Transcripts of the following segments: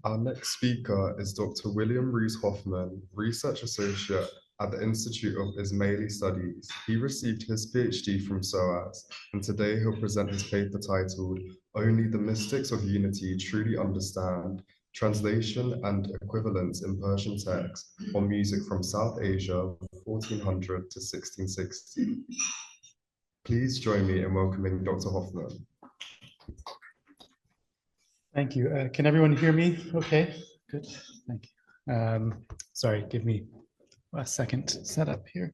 Our next speaker is Dr. William Rees Hofmann, Research Associate at the Institute of Ismaili Studies. He received his PhD from SOAS, and today he'll present his paper titled Only the Mystics of Unity Truly Understand, Translation and Equivalence in Persian Texts on Music from South Asia, 1400 to 1660. Please join me in welcoming Dr. Hofmann. Thank you. Can everyone hear me? Okay, good. Thank you. Sorry, give me a second to set up here.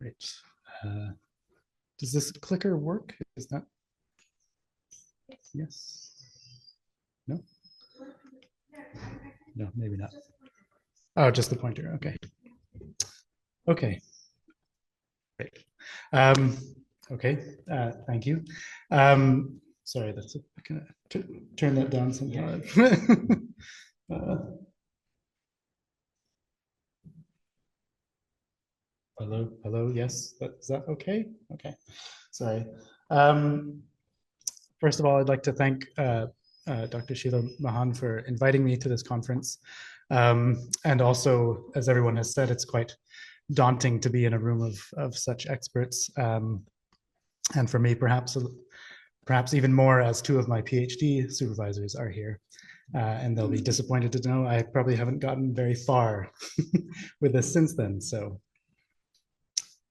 Great. Does this clicker work? Is that? Yes. No? No, maybe not. Oh, just the pointer. Okay. Okay. Great. Okay. Thank you. Sorry, that's I can turn that down somehow. Hello, hello. Yes, is that okay? Okay. Sorry. First of all, I'd like to thank Dr. Sheila Mahan for inviting me to this conference. And also, as everyone has said, it's quite daunting to be in a room of such experts. And for me, perhaps even more, as two of my PhD supervisors are here. And they'll be disappointed to know I probably haven't gotten very far with this since then. So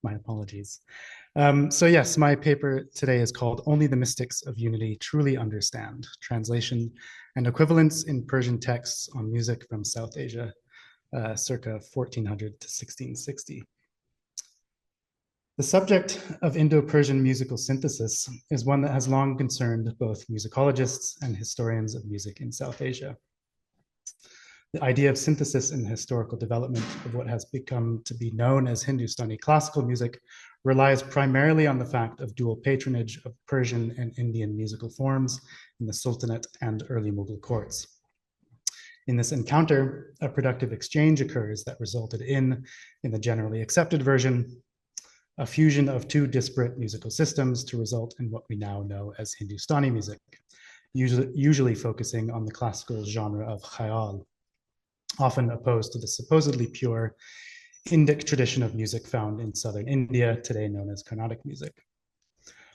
my apologies. So yes, my paper today is called Only the Mystics of Unity Truly Understand, Translation and Equivalence in Persian Texts on Music from South Asia, circa 1400 to 1660. The subject of Indo-Persian musical synthesis is one that has long concerned both musicologists and historians of music in South Asia. The idea of synthesis in the historical development of what has become to be known as Hindustani classical music relies primarily on the fact of dual patronage of Persian and Indian musical forms in the Sultanate and early Mughal courts. In this encounter, a productive exchange occurs that resulted in the generally accepted version, a fusion of two disparate musical systems to result in what we now know as Hindustani music, usually focusing on the classical genre of khayal, often opposed to the supposedly pure Indic tradition of music found in southern India, today known as Carnatic music.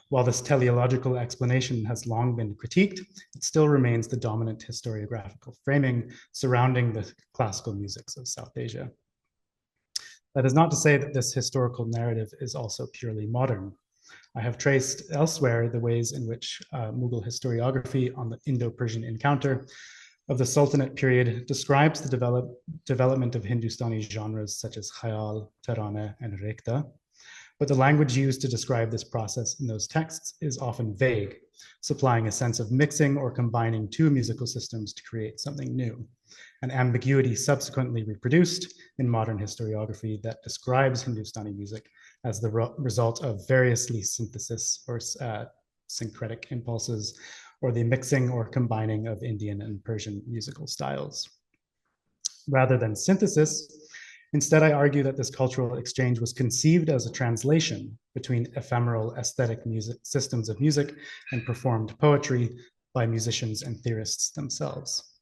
While this teleological explanation has long been critiqued, it still remains the dominant historiographical framing surrounding the classical musics of South Asia. That is not to say that this historical narrative is also purely modern. I have traced elsewhere the ways in which Mughal historiography on the Indo-Persian encounter of the Sultanate period describes the development of Hindustani genres such as khayal, tarana, and rekta, but the language used to describe this process in those texts is often vague, supplying a sense of mixing or combining two musical systems to create something new, an ambiguity subsequently reproduced in modern historiography that describes Hindustani music as the result of variously synthesis or syncretic impulses, or the mixing or combining of Indian and Persian musical styles. Rather than synthesis, instead I argue that this cultural exchange was conceived as a translation between ephemeral aesthetic music systems of music and performed poetry by musicians and theorists themselves.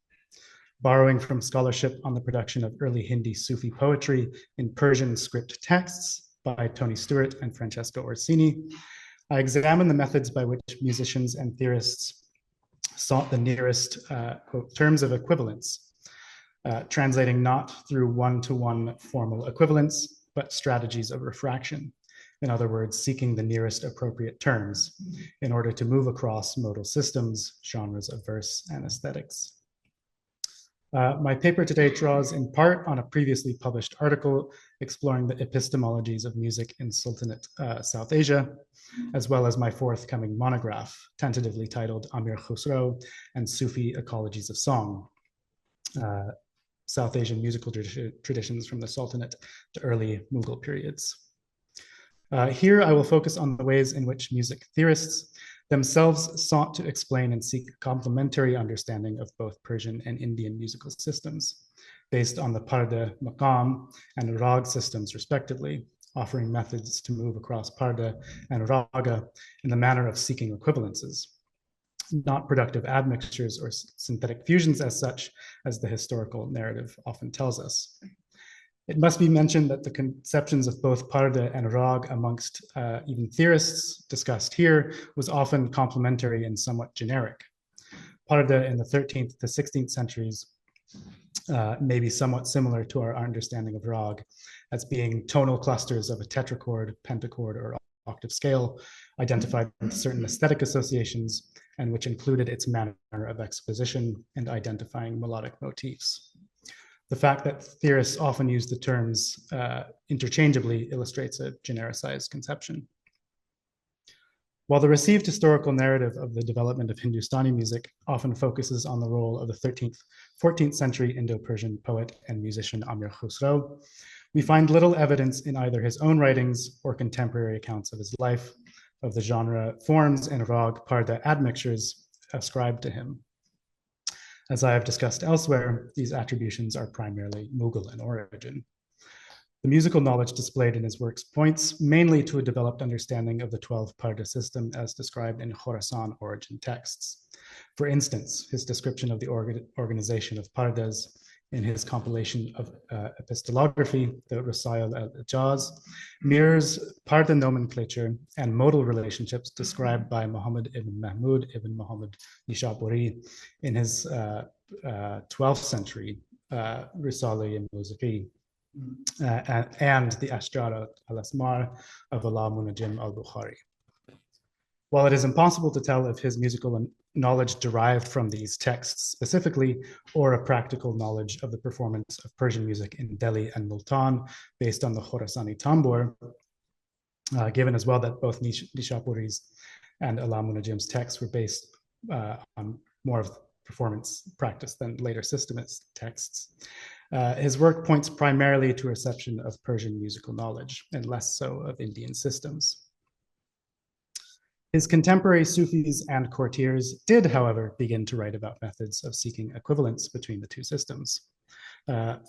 Borrowing from scholarship on the production of early Hindi Sufi poetry in Persian script texts by Tony Stewart and Francesco Orsini, I examine the methods by which musicians and theorists sought the nearest quote, terms of equivalence, translating not through one-to-one formal equivalence, but strategies of refraction. In other words, seeking the nearest appropriate terms in order to move across modal systems, genres of verse, and aesthetics. My paper today draws in part on a previously published article exploring the epistemologies of music in Sultanate South Asia, as well as my forthcoming monograph, tentatively titled Amir Khusro and Sufi Ecologies of Song, South Asian musical traditions from the Sultanate to early Mughal periods. Here I will focus on the ways in which music theorists themselves sought to explain and seek complementary understanding of both Persian and Indian musical systems, based on the parda, maqam, and rag systems respectively, offering methods to move across parda and raga in the manner of seeking equivalences, not productive admixtures or synthetic fusions as such, as the historical narrative often tells us. It must be mentioned that the conceptions of both parda and rag amongst even theorists discussed here was often complementary and somewhat generic. Parda in the 13th to 16th centuries may be somewhat similar to our understanding of rag as being tonal clusters of a tetrachord, pentachord, or octave scale, identified with certain aesthetic associations, and which included its manner of exposition and identifying melodic motifs. The fact that theorists often use the terms interchangeably illustrates a genericized conception. While the received historical narrative of the development of Hindustani music often focuses on the role of the 13th, 14th century Indo-Persian poet and musician Amir Khusro, we find little evidence in either his own writings or contemporary accounts of his life of the genre forms and rag parda admixtures ascribed to him. As I have discussed elsewhere, these attributions are primarily Mughal in origin. The musical knowledge displayed in his works points mainly to a developed understanding of the 12 parda system as described in Khorasan origin texts. For instance, his description of the organization of pardas in his compilation of epistolography, the Rasail al-Ijaz, mirrors parda nomenclature and modal relationships described by Muhammad ibn Mahmud ibn Muhammad Nishaburi in his 12th century Risale al-Musiqi and the Ashjar al-Asmar of Allah Munajim al-Bukhari. While it is impossible to tell if his musical knowledge derived from these texts specifically, or a practical knowledge of the performance of Persian music in Delhi and Multan based on the Khorasani tambur, given as well that both Nishapuri's and Allah Munajim's texts were based on more of performance practice than later Systematist texts. His work points primarily to a reception of Persian musical knowledge and less so of Indian systems. His contemporary Sufis and courtiers did, however, begin to write about methods of seeking equivalence between the two systems.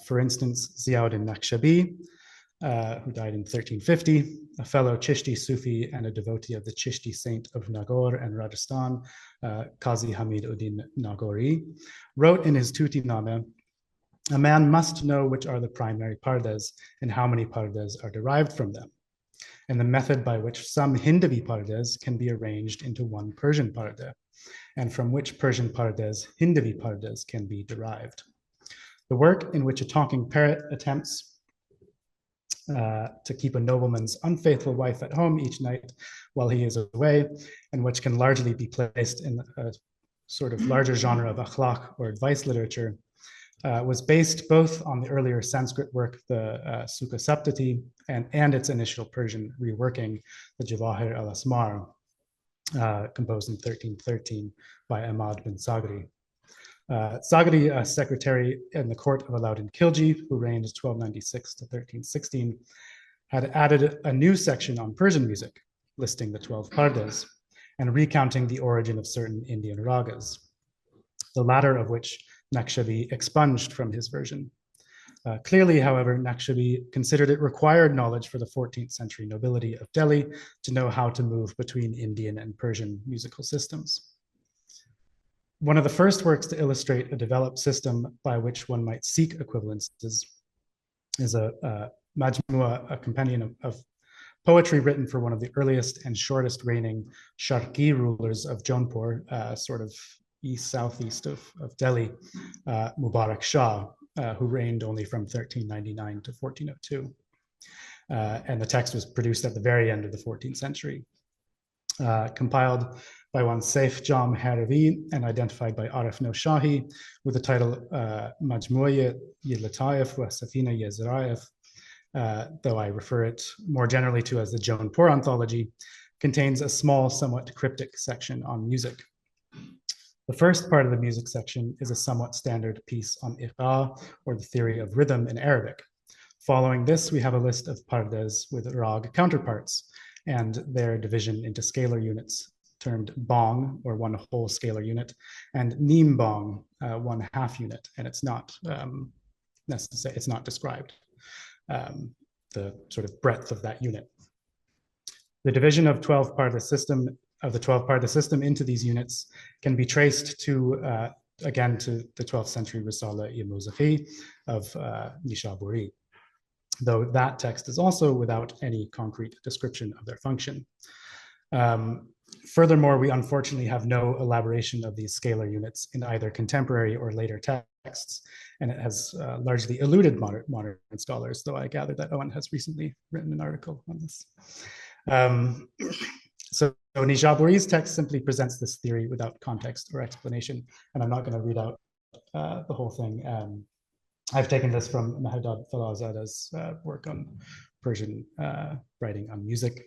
For instance, Ziauddin Naqshbandi, who died in 1350, a fellow Chishti Sufi and a devotee of the Chishti saint of Nagaur and Rajasthan, Qazi Hamid Uddin Nagauri, wrote in his Tuti-Nama, "A man must know which are the primary pardas and how many pardas are derived from them, and the method by which some Hindavi pardas can be arranged into one Persian parda, and from which Persian pardas Hindavi pardas can be derived." The work, in which a talking parrot attempts to keep a nobleman's unfaithful wife at home each night while he is away, and which can largely be placed in a sort of larger genre of akhlaq or advice literature, was based both on the earlier Sanskrit work, the Sukha Saptati, and its initial Persian reworking, the Jawahir al-Asmar, composed in 1313 by Ahmad bin Sagri. Sagri, a secretary in the court of Alauddin Khilji, who reigned 1296 to 1316, had added a new section on Persian music, listing the 12 pardas, and recounting the origin of certain Indian ragas, the latter of which Naqshbandi expunged from his version. Clearly, however, Naqshbandi considered it required knowledge for the 14th century nobility of Delhi to know how to move between Indian and Persian musical systems. One of the first works to illustrate a developed system by which one might seek equivalences is a Majmua, a companion of poetry written for one of the earliest and shortest reigning Sharqi rulers of Jaunpur, sort of southeast of Delhi, Mubarak Shah, who reigned only from 1399 to 1402. And the text was produced at the very end of the 14th century. Compiled by one Saif Jam Haravi and identified by Arif No Shahi with the title Majmu'a Ye Lataif wa Safina Ye Zaraif, though I refer it more generally to as the Jaunpur Anthology, contains a small, somewhat cryptic section on music. The first part of the music section is a somewhat standard piece on iqa, or the theory of rhythm in Arabic. Following this, we have a list of pardas with rag counterparts and their division into scalar units termed bong, or one whole scalar unit, and neem bong, one half unit, and it's not necessary, it's not described, the sort of breadth of that unit. The division of 12 part of the system, of the 12 part of the system into these units can be traced to, again, to the 12th century Risale-i Muzafi of Nishaburi, though that text is also without any concrete description of their function. Furthermore, we unfortunately have no elaboration of these scalar units in either contemporary or later texts, and it has largely eluded modern scholars, though I gather that Owen has recently written an article on this. So Nishaburi's text simply presents this theory without context or explanation, and I'm not going to read out the whole thing. I've taken this from Mahadad Falazada's work on Persian writing on music.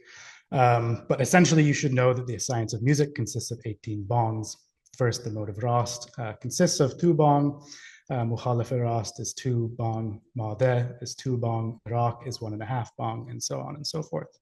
But essentially, you should know that the science of music consists of 18 bongs. First, the mode of Rast consists of 2 bong. Mukhalif Rast is 2 bong. Ma'deh is 2 bong. Iraq is 1.5 bong, and so on and so forth.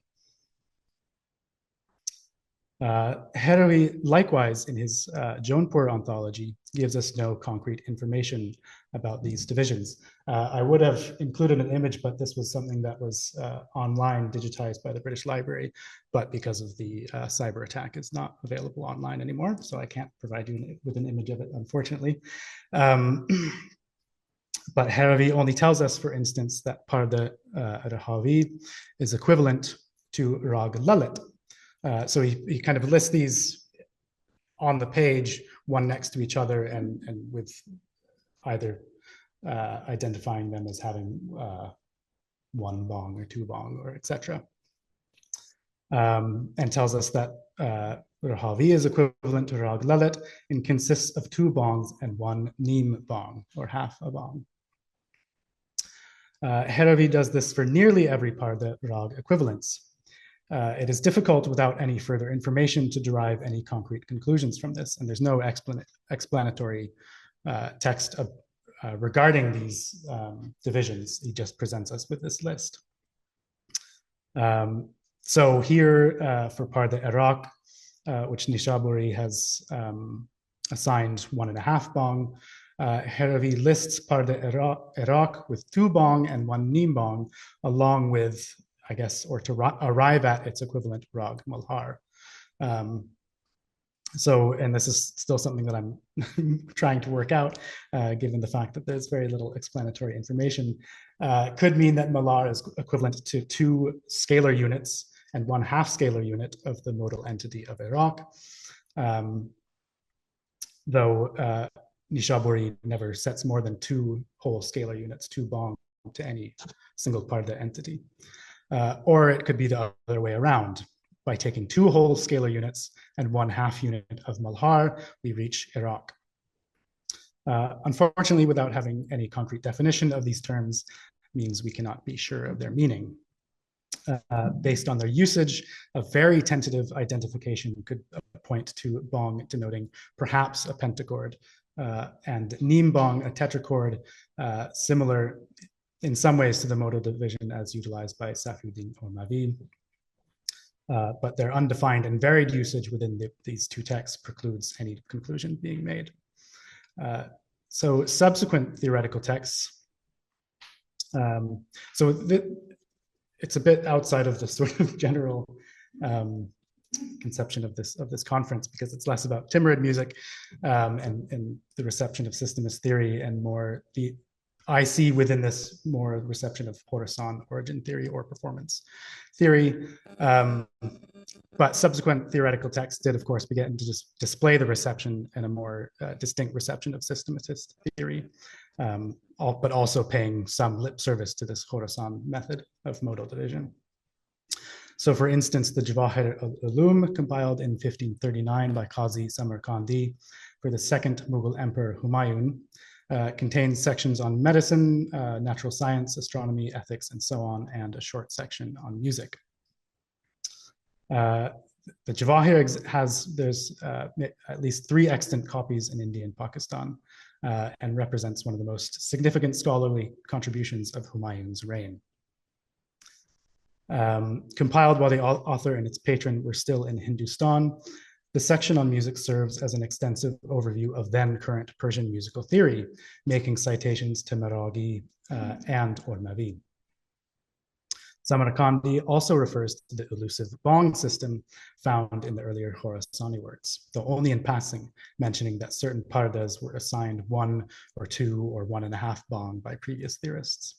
Herawi, likewise, in his Jaunpur anthology, gives us no concrete information about these divisions. I would have included an image, but this was something that was online, digitized by the British Library, but because of the cyber attack, it's not available online anymore, so I can't provide you with an image of it, unfortunately. But Herawi only tells us, for instance, that Parda Rahavi is equivalent to Rag Lalit. So he kind of lists these on the page, one next to each other, and with either identifying them as having 1 bong or 2 bong, or etc. And tells us that Rahavi is equivalent to Rag Lalit and consists of 2 bongs and 1 neem bong, or half a bong. Herawi does this for nearly every part of the Rag equivalence. It is difficult without any further information to derive any concrete conclusions from this, and there's no explanatory text regarding these divisions. He just presents us with this list. So here for Parda Iraq, which Nishaburi has assigned 1.5 bong, Herawi lists Parda Iraq with 2 bong and 1 neem bong, along with, I guess, or to arrive at its equivalent Rag Malhar. So, and this is still something that I'm trying to work out, given the fact that there's very little explanatory information. Could mean that Malhar is equivalent to 2 scalar units and 1 half scalar unit of the modal entity of Iraq. Though Nishaburi never sets more than 2 whole scalar units, 2 bong, to any single part of the entity. Or it could be the other way around. By taking 2 whole scalar units and 1 half unit of Malhar, we reach Iraq. Unfortunately, without having any concrete definition of these terms, means we cannot be sure of their meaning. Based on their usage, a very tentative identification could point to bong denoting perhaps a pentachord, and neem bong, a tetrachord, similar in some ways to the modal division as utilized by Safiuddin or Mavi. But their undefined and varied usage within these 2 texts precludes any conclusion being made. So subsequent theoretical texts, it's a bit outside of the sort of general conception of this conference, because it's less about Timurid music and the reception of systemist theory, and more I see within this more reception of Khorasan origin theory or performance theory. But subsequent theoretical texts did, of course, begin to just display the reception and a more distinct reception of systematist theory, but also paying some lip service to this Khorasan method of modal division. So, for instance, the Jawahir al-Ulum, compiled in 1539 by Qazi Samarkandi for the second Mughal emperor Humayun, contains sections on medicine, natural science, astronomy, ethics, and so on, and a short section on music. The Jawahir there's at least 3 extant copies in India and Pakistan, and represents one of the most significant scholarly contributions of Humayun's reign. Compiled while the author and its patron were still in Hindustan, The section on music serves as an extensive overview of then current Persian musical theory, making citations to Maraghi and Ormavi. Samarkandi also refers to the elusive bong system found in the earlier Khorasani works, though only in passing, mentioning that certain pardas were assigned 1 or 2 or 1.5 bong by previous theorists.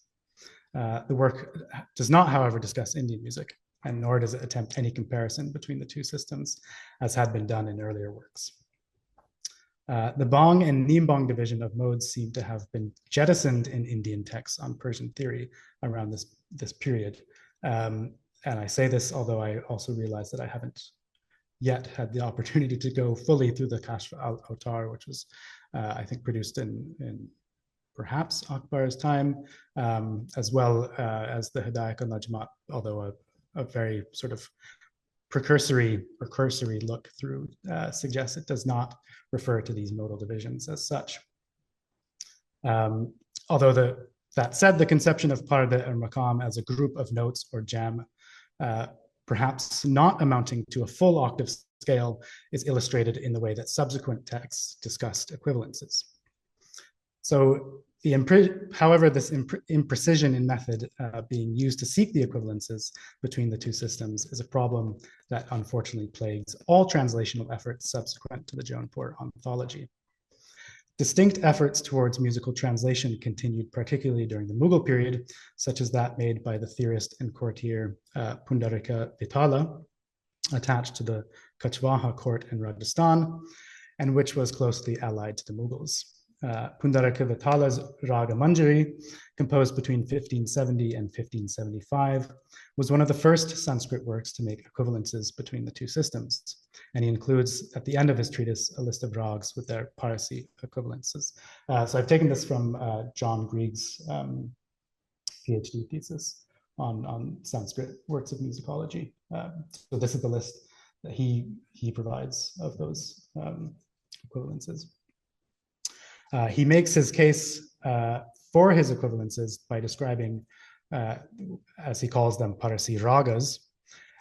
The work does not, however, discuss Indian music, and nor does it attempt any comparison between the two systems, as had been done in earlier works. The bong and nimbong division of modes seem to have been jettisoned in Indian texts on Persian theory around this period. And I say this, although I also realize that I haven't yet had the opportunity to go fully through the Kashf al-Autar, which was, I think, produced in perhaps Akbar's time, as well as the Hidayat al-Najmat, although a very sort of cursory look through suggests it does not refer to these modal divisions as such. Although that said, the conception of parda or maqam as a group of notes or jam, perhaps not amounting to a full octave scale, is illustrated in the way that subsequent texts discussed equivalences. So, however, this imprecision in method being used to seek the equivalences between the two systems is a problem that unfortunately plagues all translational efforts subsequent to the Jaunpur anthology. Distinct efforts towards musical translation continued particularly during the Mughal period, such as that made by the theorist and courtier Pundarika Vitala, attached to the Kachwaha court in Rajasthan, and which was closely allied to the Mughals. Pundarika Vitala's Raga Manjari, composed between 1570 and 1575, was one of the first Sanskrit works to make equivalences between the two systems. And he includes, at the end of his treatise, a list of rags with their Parsi equivalences. So I've taken this from John Grieg's PhD thesis on Sanskrit works of musicology. So this is the list that he provides of those equivalences. He makes his case for his equivalences by describing, as he calls them, Parsi ragas,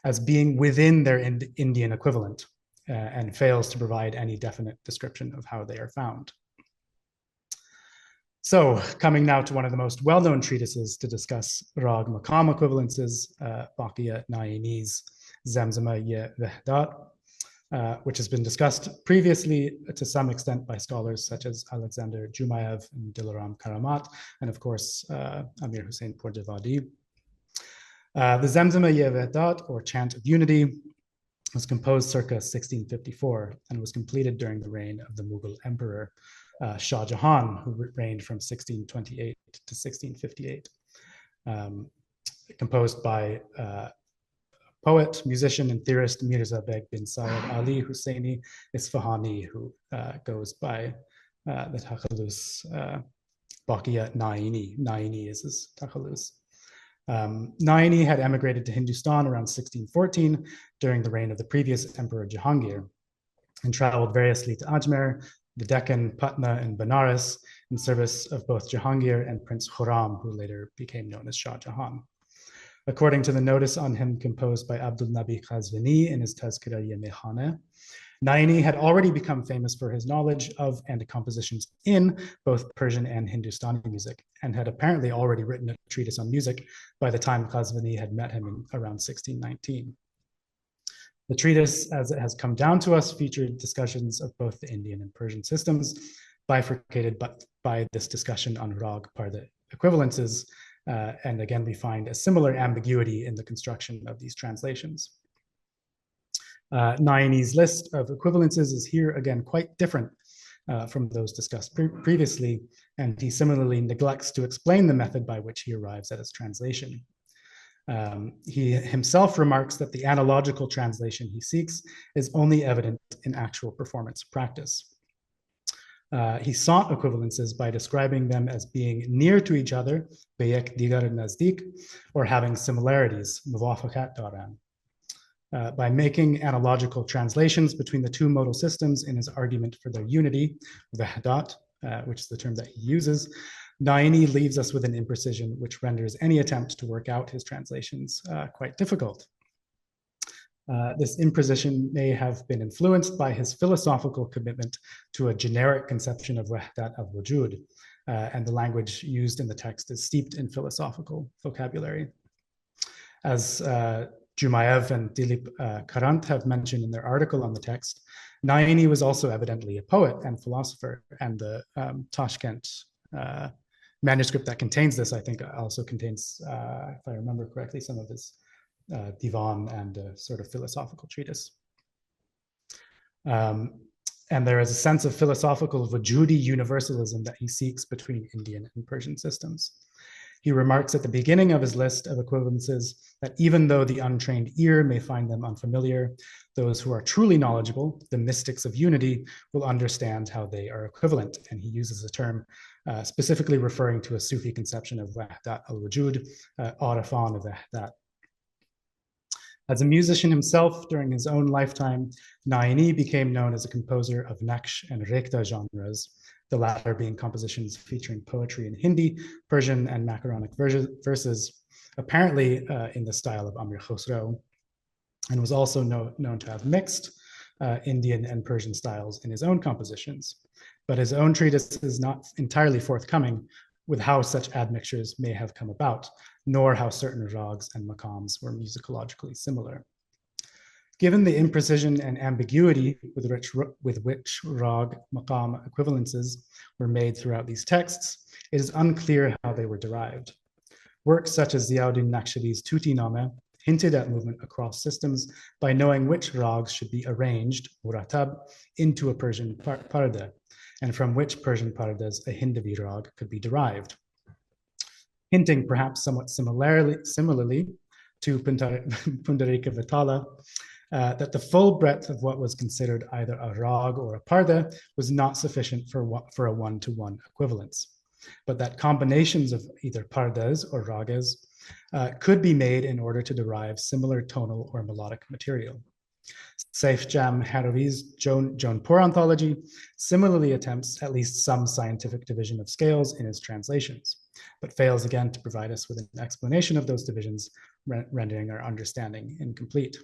as being within their Indian equivalent, and fails to provide any definite description of how they are found. So, coming now to one of the most well-known treatises to discuss rag maqam equivalences, Baqiya Na'ini's Zamzama-ye Wahdat, which has been discussed previously to some extent by scholars such as Alexander Jumayev and Dilaram Karamat, and of course, Amir Hussain Pourjavadi. The Zamzama-ye Wahdat, or Chant of Unity, was composed circa 1654 and was completed during the reign of the Mughal emperor Shah Jahan, who reigned from 1628 to 1658. Composed by poet, musician, and theorist Mirza Beg bin Sayed Ali Husseini Isfahani, who goes by the takhalus Baqiya Na'ini. Na'ini is his takhalus. Na'ini had emigrated to Hindustan around 1614 during the reign of the previous emperor Jahangir, and traveled variously to Ajmer, the Deccan, Patna, and Benares in service of both Jahangir and Prince Khurram, who later became known as Shah Jahan. According to the notice on him composed by Abdul Nabi Khazvini in his Tazkira-ye Mehane, Na'ini had already become famous for his knowledge of and compositions in both Persian and Hindustani music, and had apparently already written a treatise on music by the time Khazvini had met him in around 1619. The treatise, as it has come down to us, featured discussions of both the Indian and Persian systems, bifurcated by this discussion on rag parda equivalences. And again, we find a similar ambiguity in the construction of these translations. Na'ini's list of equivalences is here again quite different from those discussed previously, and he similarly neglects to explain the method by which he arrives at his translation. He himself remarks that the analogical translation he seeks is only evident in actual performance practice. He sought equivalences by describing them as being near to each other, beyek digar nazdik, or having similarities, muwafakat daran. By making analogical translations between the two modal systems in his argument for their unity, the hadat, which is the term that he uses, Na'ini leaves us with an imprecision which renders any attempt to work out his translations quite difficult. This imposition may have been influenced by his philosophical commitment to a generic conception of wahdat al-wujud, and the language used in the text is steeped in philosophical vocabulary. As Jumayev and Dilip Karant have mentioned in their article on the text, Na'ini was also evidently a poet and philosopher, and the Tashkent manuscript that contains this, I think, also contains, if I remember correctly, some of his divan and sort of philosophical treatise. And there is a sense of philosophical Vujudi universalism that he seeks between Indian and Persian systems. He remarks at the beginning of his list of equivalences that even though the untrained ear may find them unfamiliar, those who are truly knowledgeable, the mystics of unity, will understand how they are equivalent. And he uses a term specifically referring to a Sufi conception of wahdat al-wujud, arafan of wahdat. As a musician himself during his own lifetime, Na'ini became known as a composer of Naksh and Rekta genres, the latter being compositions featuring poetry in Hindi, Persian, and macaronic verses, apparently in the style of Amir Khosrow, and was also known to have mixed Indian and Persian styles in his own compositions. But his own treatise is not entirely forthcoming with how such admixtures may have come about, nor how certain rags and maqams were musicologically similar. Given the imprecision and ambiguity with which rag maqam equivalences were made throughout these texts, it is unclear how they were derived. Works such as Ziauddin Naqshband's Tuti-Nameh hinted at movement across systems by knowing which rags should be arranged, muratab, into a Persian parda, and from which Persian pardas a Hindavi rag could be derived. Hinting perhaps somewhat similarly to Pundarika Vitala, that the full breadth of what was considered either a rag or a parda was not sufficient for a one-to-one equivalence, but that combinations of either pardas or ragas could be made in order to derive similar tonal or melodic material. Saif Jam Haravi's Jaunpur anthology similarly attempts at least some scientific division of scales in his translations, but fails again to provide us with an explanation of those divisions, rendering our understanding incomplete.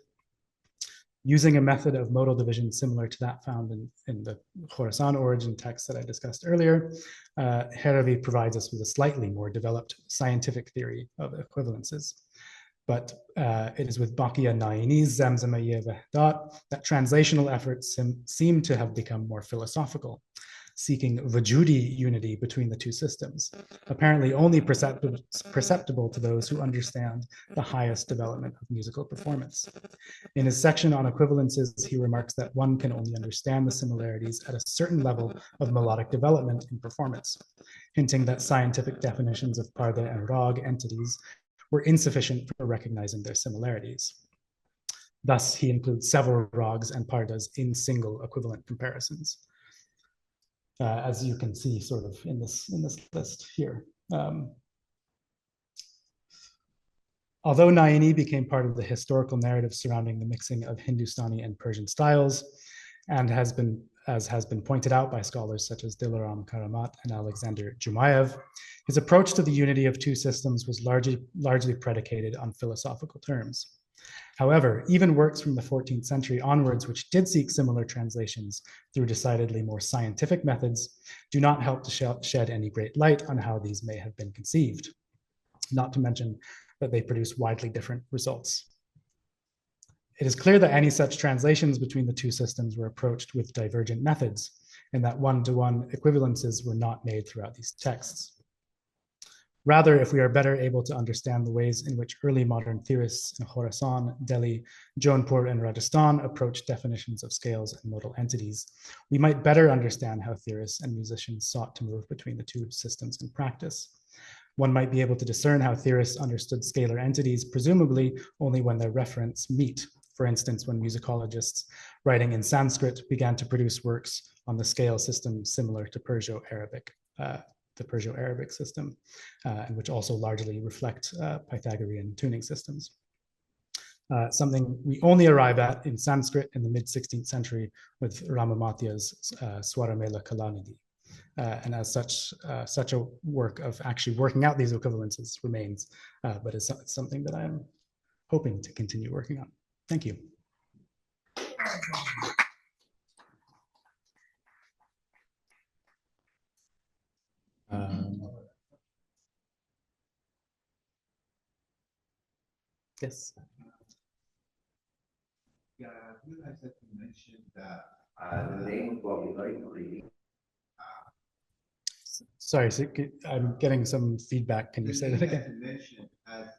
Using a method of modal division similar to that found in the Khorasan origin text that I discussed earlier, Haravi provides us with a slightly more developed scientific theory of equivalences. But it is with Baqiya Na'ini's Zamzamiyya Wahdat that translational efforts seem to have become more philosophical, seeking Vujudi unity between the two systems, apparently only perceptible to those who understand the highest development of musical performance. In his section on equivalences, he remarks that one can only understand the similarities at a certain level of melodic development in performance, hinting that scientific definitions of parda and rag entities were insufficient for recognizing their similarities. Thus, he includes several rags and pardas in single equivalent comparisons, as you can see sort of in this list here. Although Na'ini became part of the historical narrative surrounding the mixing of Hindustani and Persian styles, and as has been pointed out by scholars such as Dilaram Karamat and Alexander Jumayev, his approach to the unity of two systems was largely predicated on philosophical terms. However, even works from the 14th century onwards, which did seek similar translations through decidedly more scientific methods, do not help to shed any great light on how these may have been conceived, not to mention that they produce widely different results. It is clear that any such translations between the two systems were approached with divergent methods, and that one-to-one equivalences were not made throughout these texts. Rather, if we are better able to understand the ways in which early modern theorists in Khorasan, Delhi, Jaunpur, and Rajasthan approached definitions of scales and modal entities, we might better understand how theorists and musicians sought to move between the two systems in practice. One might be able to discern how theorists understood scalar entities, presumably only when their referents meet. For instance, when musicologists writing in Sanskrit began to produce works on the scale system similar to Perso-Arabic, the Perso-Arabic system, and which also largely reflect Pythagorean tuning systems. Something we only arrive at in Sanskrit in the mid-16th century with Ramamatya's Swaramela Kalanidhi. And as such a work of actually working out these equivalences remains, but is something that I am hoping to continue working on. Thank you. Yes. Yeah, I realized that you mentioned that the name of Babiya. Sorry, so I'm getting some feedback. Can you say that again? You mentioned as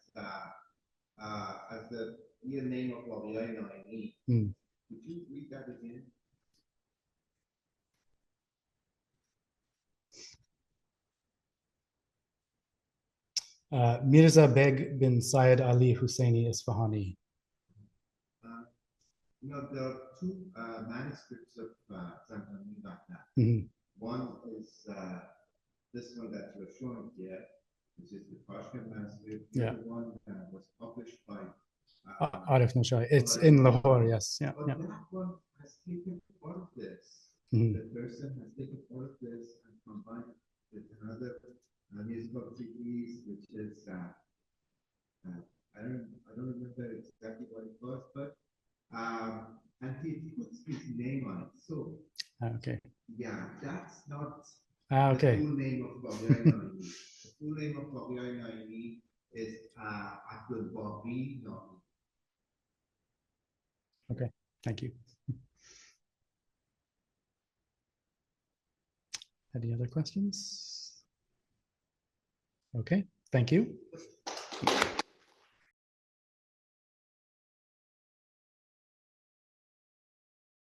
the real name of Baqiya Na'ini. Could you read that again? Mirza Beg bin Syed Ali Husseini Isfahani. There are two manuscripts of Zanjani like that. One is this one that you're showing here, which is the Persian manuscript. The other one was published by Arif Nashai. It's in Lahore, yes. But that one has taken part of this. The person has taken part of this and combined it with another musical treatise, which is I don't remember exactly what it was, but and he puts his name on it. So okay. Yeah, that's not okay. the full name of Baqiya Na'ini. The full name of Baqiya Na'ini is Abdul Babi Na'ini. Okay, thank you. Any other questions? Okay, thank you.